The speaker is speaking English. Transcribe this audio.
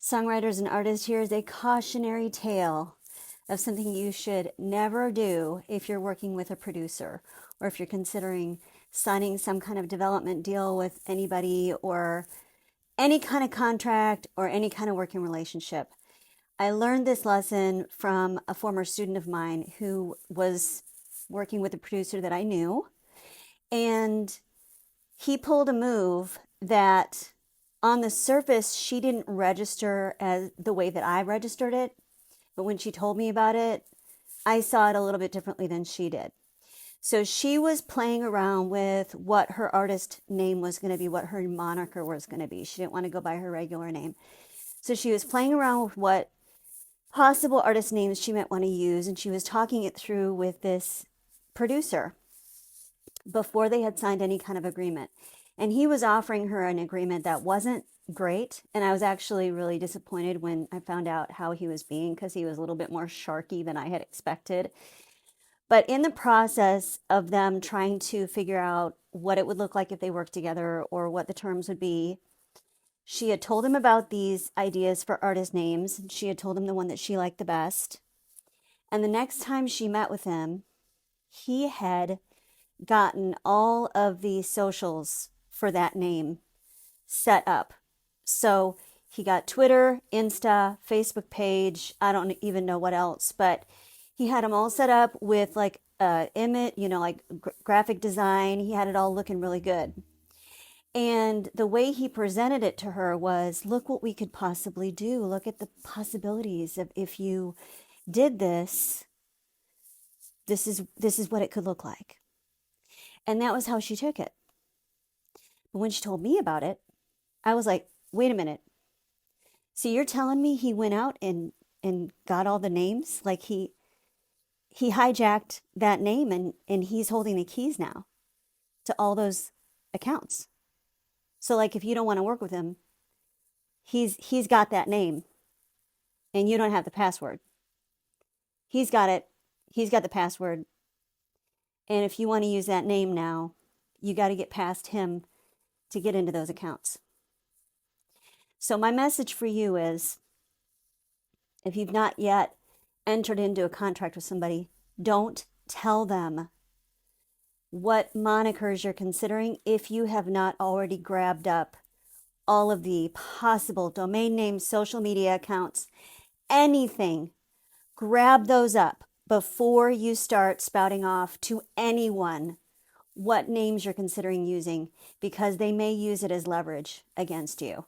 songwriters and artists, here is a cautionary tale of something you should never do if you're working with a producer or if you're considering signing some kind of development deal with anybody or any kind of contract or any kind of working relationship. I learned this lesson from a former student of mine who was working with a producer that I knew, and he pulled a move that on the surface she didn't register as the way that I registered it, but when she told me about it, I saw it a little bit differently than she did. So she was playing around with what her artist name was going to be, what her moniker was going to be. She didn't want to go by her regular name. So she was playing around with what possible artist names she might want to use, and she was talking it through with this producer before they had signed any kind of agreement. And he was offering her an agreement that wasn't great. And I was actually really disappointed when I found out how he was being, because he was a little bit more sharky than I had expected. But in the process of them trying to figure out what it would look like if they worked together or what the terms would be, she had told him about these ideas for artist names. She had told him the one that she liked the best. And the next time she met with him, he had gotten all of the socials for that name set up. So he got Twitter, Insta, Facebook page, I don't even know what else, but he had them all set up with like image, like graphic design. He had it all looking really good. And the way he presented it to her was, look what we could possibly do. Look at the possibilities of if you did this, this is what it could look like. And that was how she took it. But when she told me about it, I was like, wait a minute. So you're telling me he went out and got all the names? Like he hijacked that name and he's holding the keys now to all those accounts. So like if you don't want to work with him, he's got that name and you don't have the password. He's got it. He's got the password. And if you want to use that name now, you got to get past him to get into those accounts. So my message for you is, if you've not yet entered into a contract with somebody, don't tell them what monikers you're considering if you have not already grabbed up all of the possible domain names, social media accounts, anything. Grab those up before you start spouting off to anyone what names you're considering using, because they may use it as leverage against you.